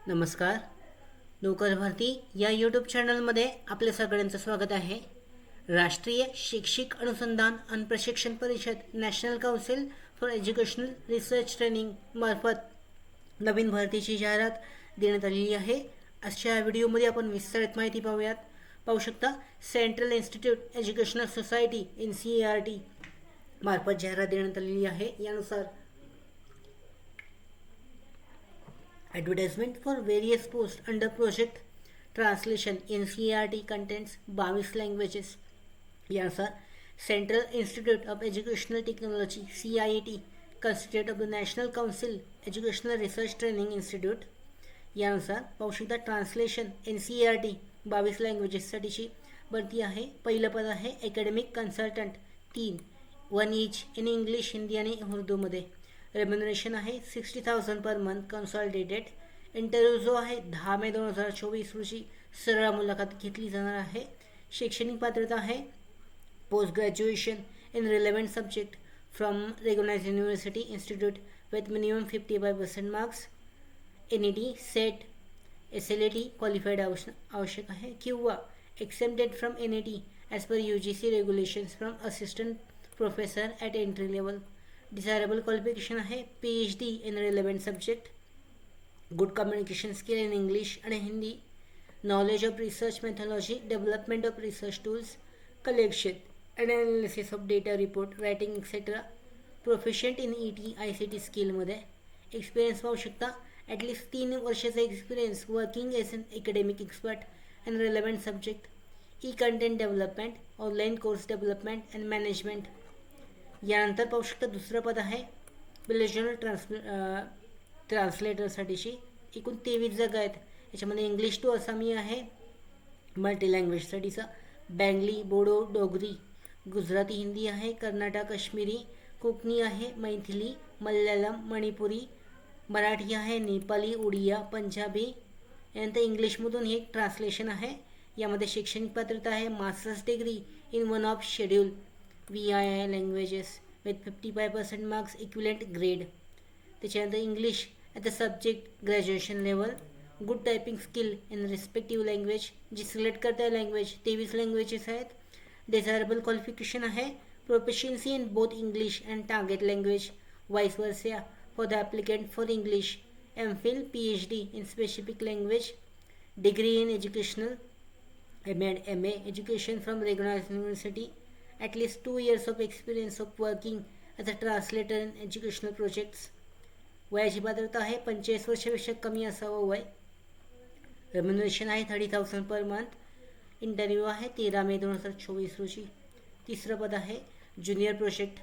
नमस्कार. नोकर भरती या यूट्यूब चॅनलमध्ये आपल्या सगळ्यांचं स्वागत आहे. राष्ट्रीय शैक्षिक अनुसंधान आणि प्रशिक्षण परिषद national council for educational research training मार्फत नवीन भरतीची जाहिरात देण्यात आलेली आहे. आजच्या व्हिडिओमध्ये आपण विस्तारित माहिती पाहू शकता. Central institute educational society NCERT मार्फत जाहिरात देण्यात आलेली आहे. यानुसार Advertisement for various posts under project translation NCERT contains 22 languages. यानुसार Central Institute of Educational Technology CIET constituted of the National Council Educational Research Training Institute. यानुसार पाहू शकता ट्रान्सलेशन NCERT 22 लँग्वेजेससाठीची भरती आहे. पहिलं पद आहे academic consultant 3 1 each in English, Hindi आणि उर्दूमध्ये. रेम्युनरेशन आहे 60,000 पर मंथ कन्सॉलिडेटेड. इंटरव्ह्यू जो आहे 10 मे 2024 रोजी सरळ मुलाखत घेतली जाणार आहे. शैक्षणिक पात्रता आहे post graduation in relevant subject from recognised university institute with minimum 55% marks. NET SET SLAT qualified आवश्यक आहे किंवा accepted from NET as per UGC regulations from assistant professor at entry level. Desirable qualification आहे PhD in relevant subject, good communication skill in English आणि Hindi, knowledge of research methodology, development of research tools, collection and analysis of data report, writing etcetera, proficient in ET ICT स्किलमध्ये. Experience पाहू शकता at least 3 वर्षाचा experience working as an academic expert in relevant subject, content development, online course development and management. यानंतर पाहू शकता दुसरं पद आहे बिलेजनल ट्रान्सलेटरसाठीची. एकूण 23 जागा आहेत. याच्यामध्ये इंग्लिश टू आसामी आहे मल्टी लँग्वेजसाठीचा, बँगली, बोडो, डोगरी, गुजराती, हिंदी आहे, कर्नाटक, काश्मीरी, कोकणी आहे, मैथिली, मल्याळम, मणिपुरी, मराठी आहे, नेपाली, उडिया, पंजाबी. यानंतर इंग्लिशमधून हे ट्रान्सलेशन आहे. यामध्ये शैक्षणिक पात्रता आहे masters degree in one of schedule VII languages with 55% marks equivalent grade. त्याच्यानंतर English at the subject graduation level, good typing skill in respective language. जी सिलेक्ट करता लँग्वेज 23 लँग्वेजेस आहेत. डिझायरेबल क्वालिफिकेशन आहे proficiency in both English and target language vice versa for the applicant for English, MPhil PhD in specific language, degree in educational MA education from recognised university, at least 2 years of experience of working as a translator in educational projects. वयाची पात्रता आहे 45 वर्षापेक्षा कमी असावं वय. Remuneration आहे 30,000 per month. Interview आहे 13 मे 2024 रोजी. तिसरं पद आहे ज्युनियर प्रोजेक्ट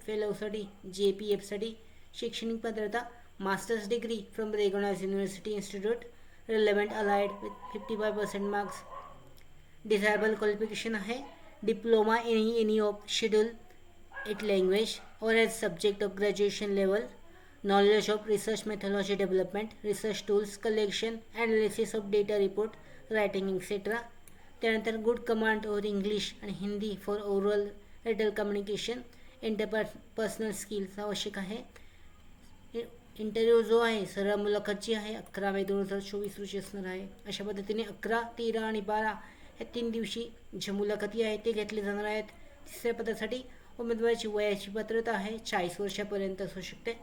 फेलोसाठी JPFसाठी. शैक्षणिक पात्रता masters degree from recognised university institute relevant allied with 55% marks. Desirable qualification आहे diploma any of schedule 8 language or as subject of graduation level, knowledge of research methodology development, research tools, collection, analysis of data report, writing etc. त्यानंतर good command over English आणि Hindi for oral रिटल communication, interpersonal skills आवश्यक आहे. Interview जो आहे सरळ मुलाखत जी आहे 11 मे 2024 रोजी असणार आहे. अशा पद्धतीने 11, 13 आणि 12 या 3 दिवशी जे मुलाखती आहेत ते घेतले जाणार आहेत. तिसऱ्या पदासाठी उमेदवाराची वयाची पात्रता आहे 40 वर्षापर्यंत असू शकते.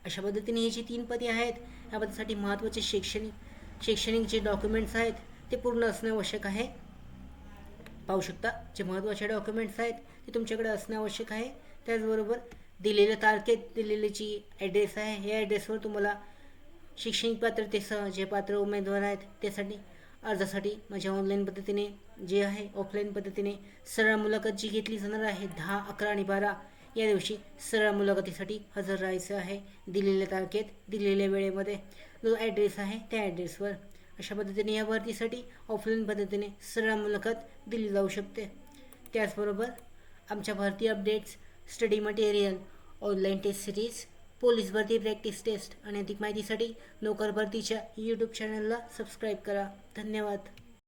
अशा पद्धतीने ही जी 3 पदे आहेत या पदासाठी महत्त्वाचे शैक्षणिक जे डॉक्युमेंट्स आहेत ते पूर्ण असणे आवश्यक आहे. पाहू शकता जे महत्त्वाचे डॉक्युमेंट्स आहेत ते तुमच्याकडे असणे आवश्यक आहे. त्याचबरोबर दिलेल्या तारखेत दिलेली जी ॲड्रेस आहे या ॲड्रेसवर तुम्हाला शैक्षणिक पात्रतेसह जे पात्र उमेदवार आहेत त्यासाठी अर्जासाठी माझ्या ऑनलाईन पद्धतीने जे आहे ऑफलाईन पद्धतीने सरळ मुलाखत जी घेतली जाणार आहे 10, 11 आणि 12 या दिवशी सरळ मुलाखतीसाठी हजर राहायचं आहे. दिलेल्या तारखेत दिलेल्या वेळेमध्ये जो ॲड्रेस आहे त्या ॲड्रेसवर. अशा पद्धतीने या भरतीसाठी ऑफलाईन पद्धतीने सरळ मुलाखत दिली जाऊ शकते. त्याचबरोबर आमच्या भरती updates, study material, online test series, police भरती प्रॅक्टिस टेस्ट आणि अधिक माहितीसाठी नोकर भरतीच्या यूट्यूब चॅनलला सबस्क्राईब करा. धन्यवाद.